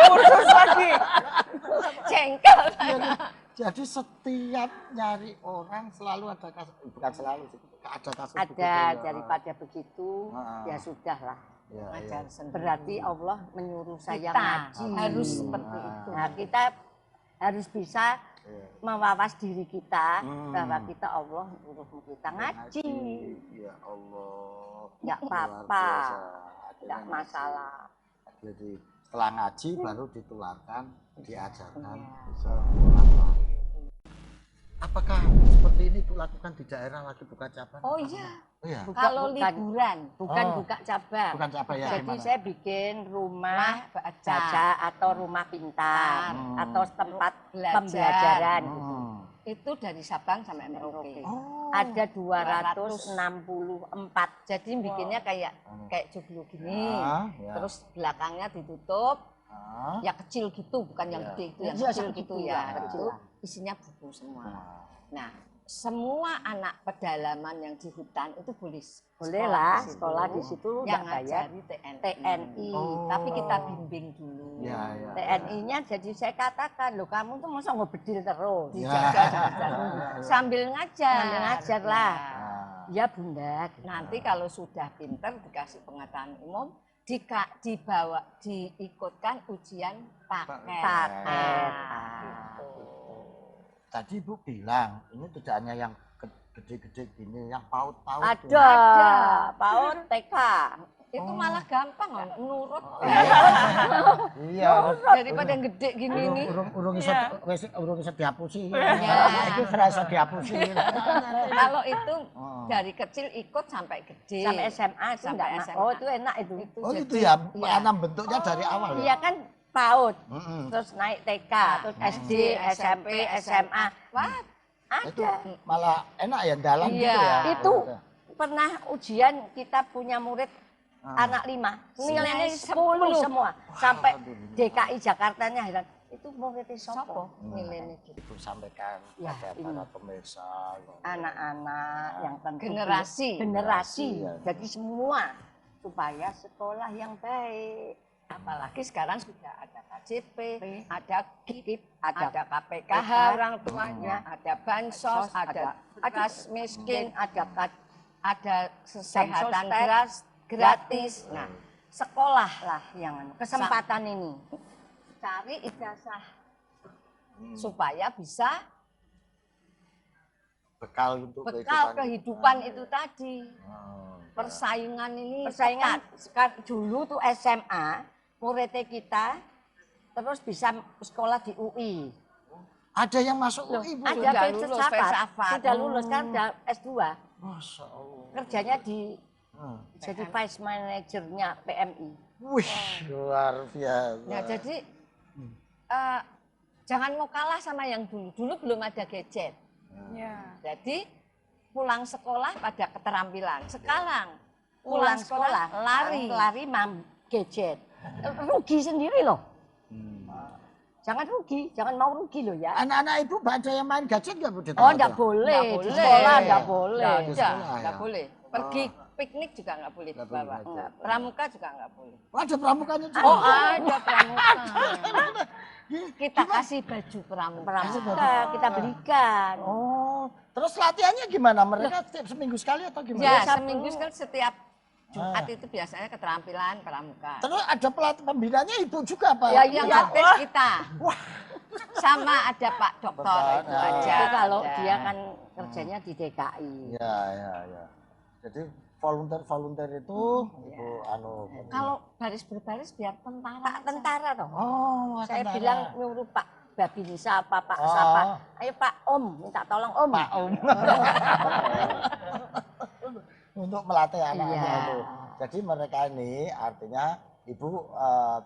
Kursus lagi. jengkel. Jadi setiap nyari orang selalu ada kasus, bukan selalu sih, ada kasus begitu, Ada ya. daripada begitu ya sudahlah. Ya, Ngajar ya. sendiri. Berarti Allah menyuruh saya Kita ngaji. harus seperti itu. Nah, kita harus bisa Ya. mewawas diri kita bahwa kita Allah menyuruh kita ngaji. Ya Allah. Nggak Luar apa-apa. biasa. Tidak masalah. Jadi setelah ngaji baru ditularkan, diajarkan Iya. bisa orang lain. Apakah seperti ini Bu lakukan di daerah lagi buka cabang? Oh iya, Oh iya. kalau liburan Bukan Oh. buka cabang. Bukan cabang ya. Jadi gimana? saya bikin rumah baca. baca atau rumah pintar atau tempat Belajar. pembelajaran gitu. Itu dari Sabang sampai Merauke. Ada 264. Jadi bikinnya kayak joglo gini. Ya. Terus belakangnya ditutup. Ah, Ya kecil gitu, bukan yang Ya. gede itu, yang Kecil kecil segitu gitu ya, ya. kecil. Itu isinya buku semua. Nah, semua anak pedalaman yang di hutan itu boleh Boleh lah sekolah di situ yang nggak bayar. ngajari TNI. TNI. Tapi kita bimbing dulu. ya, ya. TNI-nya jadi saya katakan, loh kamu tuh masa nggak bedil terus. Dijaga sambil ngajar. Sambil ngajar lah. Ah, Ya Bunda. Nanti kalau sudah pinter dikasih pengetahuan umum, diikutkan ujian paket. Paket. Tadi Ibu bilang ini tidak hanya yang gede-gede gini, yang paut-paut. Ada. PAUD TK. Itu malah gampang loh, nurut. Iya. Daripada yang gede gini nih. Urung iso dihapusi. Ya. Iki ora iso dihapusi. Kalau itu dari kecil ikut sampai gede. Sampai SMA itu Sampai enggak enak. SMA. Oh itu enak itu. Oh Jadi, itu ya, iya. karena bentuknya dari awal ya. Iya kan PAUD. Mm-mm. Terus naik TK, terus SD, SMP, SMA. Wah, Itu Ada. malah enak ya dalam Iya. gitu ya. Itu pernah ujian kita punya murid anak 5. Nilainya 10 semua. Sampai DKI Jakartanya heran. Itu muridnya sopo sopo? nilainya gitu. Ibu sampaikan Ya, pada ini. para pemirsa. Anak-anak yang tentu Generasi. generasi. Iya. Jadi semua supaya sekolah yang baik. Apalagi sekarang sudah ada KJP, ada KIP, Ada ada KPKH orang tuanya, ada bansos, ada beras miskin, ada kesehatan gratis. Nah, sekolah Lah yang kesempatan ini. cari ijazah supaya bisa Bekal untuk bekal kehidupan itu tadi. Oh, Persaingan ini Persaingan ketat. dulu tuh SMA, muridnya kita terus bisa sekolah di UI. ada yang masuk UI Bu. Ada Sudah lulus filsafat, filsafat. sudah lulus kan udah S2. Masya Allah. Kerjanya di Hmm. jadi vice manajernya PMI. Wih, luar biasa. Nah, jadi jangan mau kalah sama yang dulu. Dulu belum ada gadget. Ya. Jadi pulang sekolah pada keterampilan. Sekarang Pulang sekolah lari gadget. Rugi sendiri loh. Jangan rugi, jangan mau rugi loh ya. Anak-anak Ibu baca yang main gadget nggak Bu? di Oh, tempat enggak itu? boleh. Nggak Di boleh. sekolah enggak boleh. Nggak, di Tidak, sekolah, nggak ya? boleh. Pergi piknik juga nggak boleh Nggak dibawa. boleh, Nggak. boleh. Pramuka juga nggak boleh. Oh, ada pramukanya juga. Oh, ada pramuka. Kita kasih baju pramuka. Pramuka kita belikan. Oh, terus latihannya gimana? Mereka setiap seminggu sekali atau gimana? Ya, Sabtu. seminggu sekali setiap Jumat itu biasanya keterampilan pramuka. Terus ada pelatih pembinanya Ibu juga Pak? Ya, Yang iya. latih kita. Sama ada Pak Dokter Dokter, itu ya. aja. Itu kalau ada. dia kan kerjanya di DKI. Ya, ya, ya. Jadi volunteer itu Ibu anu. Kalau baris berbaris biar tentara. Pak tentara toh. Oh, Saya tentara. bilang nyuruh Pak Babinsa apa Pak Oh. siapa. Ayo Pak Om, minta tolong Om. Pak Om. Untuk melatih anak-anak Iya. itu. Jadi mereka ini artinya Ibu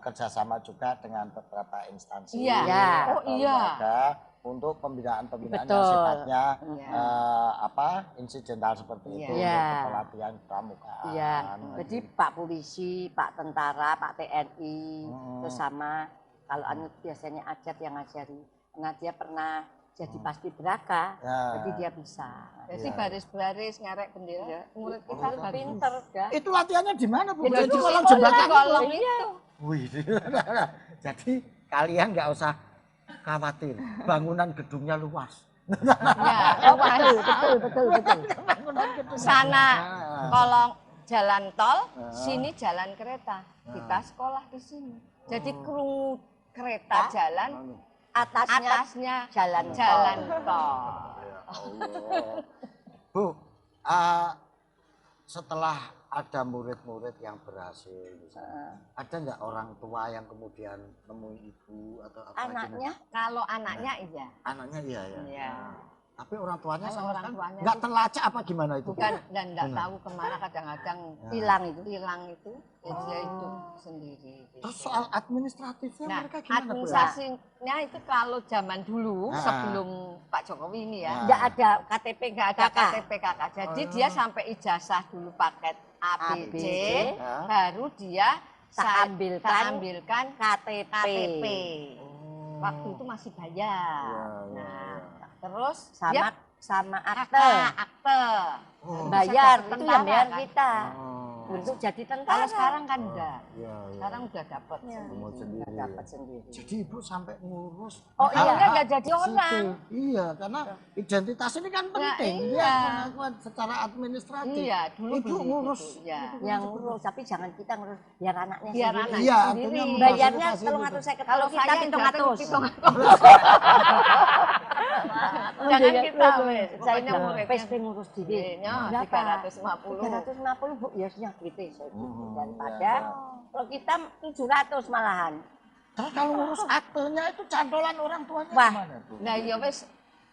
kerjasama juga dengan beberapa instansi. Iya. Iya. Oh, atau iya. lembaga untuk pembinaan-pembinaan yang Betul. sifatnya Iya. insidental seperti itu Iya. untuk pelatihan pramukaan. Iya. Jadi Pak Polisi, Pak Tentara, Pak TNI, Hmm. terus sama kalau anu biasanya Ajat yang ngajari. Karena dia pernah jadi paskibraka, Ya. jadi dia bisa. Jadi Iya. baris-baris ngerek bendera. Murid kita Kita bagus. pinter dah. Itu latihannya di mana Bu? Ya, Di di kolong sekolah, jembatan di kolong itu? itu. Wih. Jadi kalian nggak usah khawatir, bangunan gedungnya luas. Ya, Betul. sana kolong jalan tol, sini jalan kereta. Kita sekolah di sini. Jadi kru kereta jalan, atasnya jalan jalan tol. tol. Ya Allah. Bu, setelah ada murid-murid yang berhasil, misalnya, ada nggak orang tua yang kemudian nemui Ibu atau apa? Anaknya Kalau anaknya iya. Anaknya iya ya. Iya. Tapi orang tuanya sama Orang sekali tuanya nggak itu- terlacak apa gimana itu? Bukan dan nggak Benar. tahu kemana kadang-kadang hilang itu. hilang itu ya dia hidup sendiri. Terus soal administratifnya Nah, mereka gimana Bu? administrasinya itu kalau zaman dulu Ah. sebelum Pak Jokowi ini ya, Ah. Enggak ada KTP nggak ada kakak. KTP kakak. Jadi Oh. dia sampai ijazah dulu paket ABC, Ah. baru dia Tak ambilkan ambilkan KTP. KTP. Waktu itu masih bayar. Iya, iya, Nah, terus Sama dia sama akte, akte. akte. Oh. Bayar Bisa itu tentara, yang bayar kan? kita Oh. untuk jadi tentara. Kalau sekarang kan enggak. Iya, iya. Sekarang udah dapat. Mau sendiri. dapat sendiri. Jadi ibu sampai ngurus. Oh, iya. Akhirnya nggak jadi orang. sipil. Iya, karena identitas ini kan penting. iya. Dia pengakuan secara administratif. Iya, dulu Ibu begitu, ngurus. ya. Yang ngurus, tapi jangan kita ngurus biar anaknya Biar sendiri. anak Iya, sendiri. artinya Bayarnya memfasilitasi kalau itu. ngatur saya Kalau kita saya pitung datang atus. pitung atus. Oh, Jangan iya, kita iya. wes. Saya Pokoknya mau muridnya. PSP ngurus diri. Iya, Berapa? 350. 350 Bu, ya sudah gitu. Daripada iya. kalau kita 700 malahan. Terus kalau ngurus aktenya itu cantolan orang tuanya Wah. gimana Bu? Nah, ya wes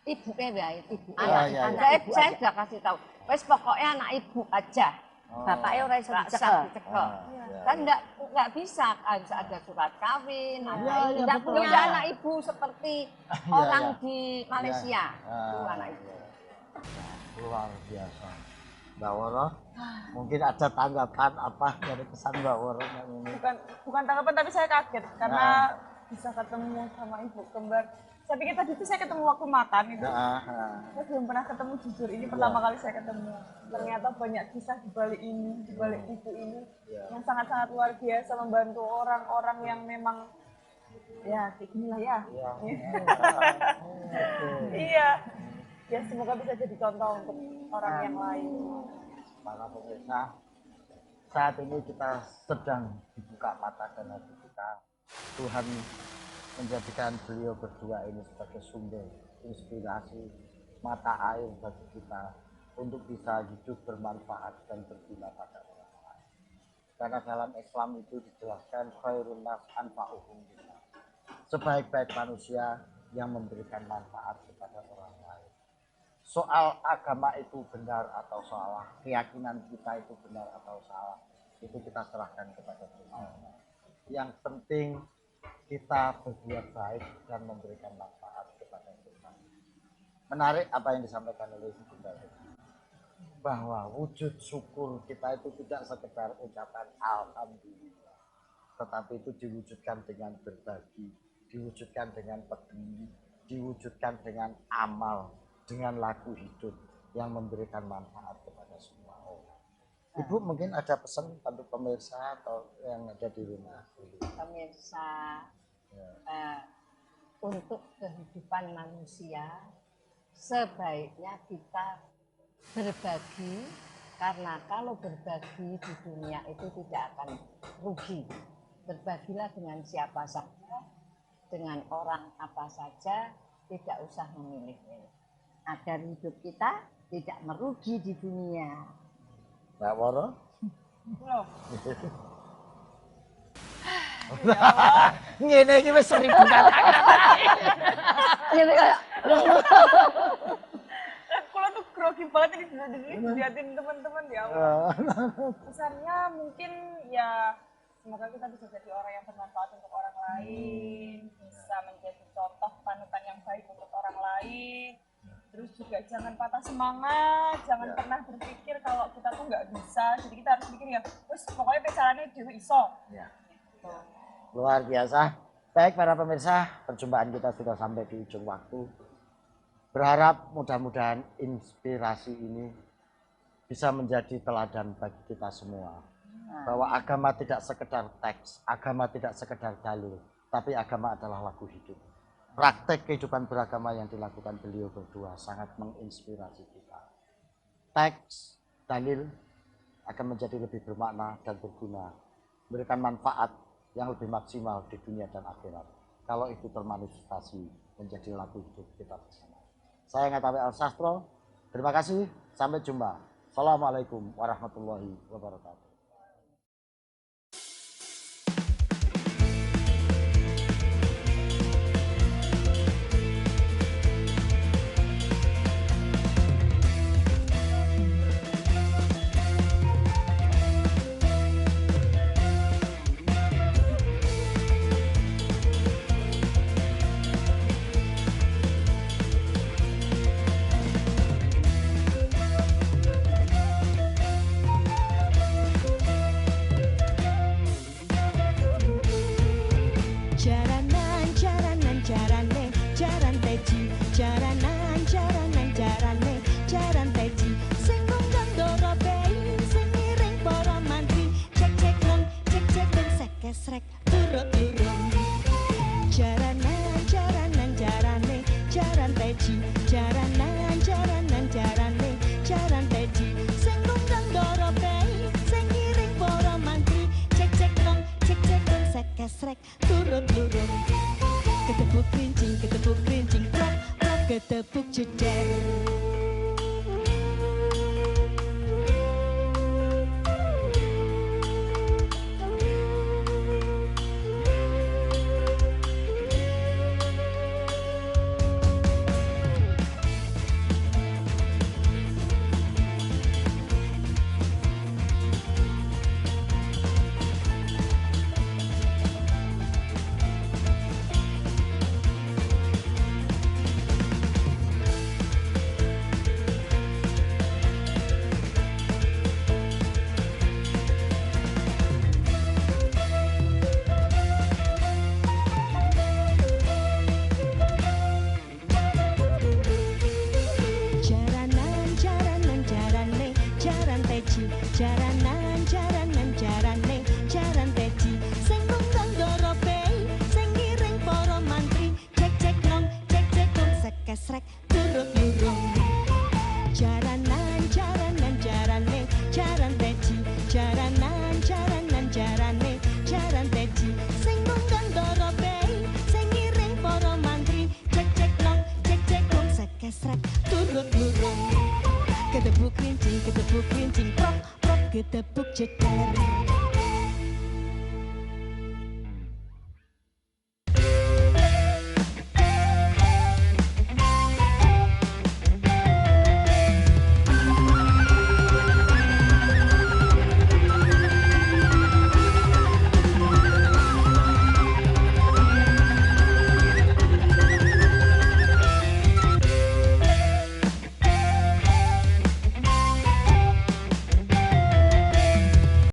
ibunya ya ibu. Iya, Anak, iya, anak iya. ibu saya sudah kasih tahu. Wes pokoknya anak ibu aja. Bapaknya orang yang Nggak dicekel. usah dicekel. Ah, iya, Kan nggak bisa harus ada surat kawin, Iya, ada iya, ini. Nggak betul. punya anak ibu seperti orang iya. di Malaysia. Iya. Itu anak ibu. Luar biasa. Mbak Woro, mungkin ada tanggapan apa dari kesan Mbak Woro yang ini? bukan tanggapan tapi saya kaget karena bisa ketemu sama ibu kembar. Saya pikir tadi itu saya ketemu waktu makan itu. Nah, Saya belum pernah ketemu jujur, ini pertama kali saya ketemu. Ternyata banyak kisah di balik ini, di balik ibu ini yang sangat-sangat luar biasa membantu orang-orang yang memang ya kayak gini lah ya. Iya. Ya semoga bisa jadi contoh untuk orang yang lain. para pemirsa, saat ini kita sedang dibuka mata dan hati kita. Tuhan menjadikan beliau berdua ini sebagai sumber inspirasi, mata air bagi kita untuk bisa hidup bermanfaat dan berguna pada orang lain. Karena dalam Islam itu dijelaskan khairun nas anfa'uhum linnas. Sebaik-baik manusia yang memberikan manfaat kepada orang lain. Soal agama itu benar atau salah, keyakinan kita itu benar atau salah, itu kita serahkan kepada Tuhan. Yang penting kita berbuat baik dan memberikan manfaat kepada Tuhan. Menarik apa yang disampaikan oleh Bunda Devi, bahwa wujud syukur kita itu tidak sekedar ucapan alhamdulillah, tetapi itu diwujudkan dengan berbagi, diwujudkan dengan peduli, diwujudkan dengan amal, dengan laku hidup yang memberikan manfaat kepada semua orang. Ibu mungkin ada pesan untuk pemirsa atau yang ada di rumah? Pemirsa, untuk kehidupan manusia sebaiknya kita berbagi, karena kalau berbagi di dunia itu tidak akan rugi. Berbagilah dengan siapa saja, dengan orang apa saja, tidak usah memilih-milih. Agar hidup kita tidak merugi di dunia. Mbak Woro? Loh, Ngene iki wis 1000 kata-kata. Ini kayak kalau tuh grogi banget ini dilihatin teman-teman ya Allah. Pesannya mungkin ya semoga kita bisa jadi orang yang bermanfaat untuk orang lain, bisa menjadi contoh panutan yang baik untuk orang lain. Terus juga jangan patah semangat, jangan pernah berpikir kalau kita tuh nggak bisa. Jadi kita harus pikir ya, terus pokoknya pecahannya dewe iso. Ya. Luar biasa. Baik para pemirsa, perjumpaan kita sudah sampai di ujung waktu. Berharap mudah-mudahan inspirasi ini bisa menjadi teladan bagi kita semua. Bahwa agama tidak sekedar teks, agama tidak sekedar dalil, tapi agama adalah laku hidup. Praktek kehidupan beragama yang dilakukan beliau berdua sangat menginspirasi kita. Teks, dalil akan menjadi lebih bermakna dan berguna, memberikan manfaat yang lebih maksimal di dunia dan akhirat. Kalau itu termanifestasi menjadi laku hidup kita bersama. Saya Ngatawi Al-Sastro, terima kasih, sampai jumpa. Assalamualaikum warahmatullahi wabarakatuh. ketepuk jeder. Jaranan, jaranan, jarane, jaran teji. Sing tunggang doro bei, sing ngiring para mantri. Cek cek nong, sekesrek turut lurung. Jaranan, jaranan, jarane, jaran teji. Jaranan, jaranan, jarane, jaran teji. Sing tunggang doro bei, sing ngiring para mantri. Cek cek nong, sekesrek turut lurung. Ketepuk krincing, prok, prok, ketepuk jeder.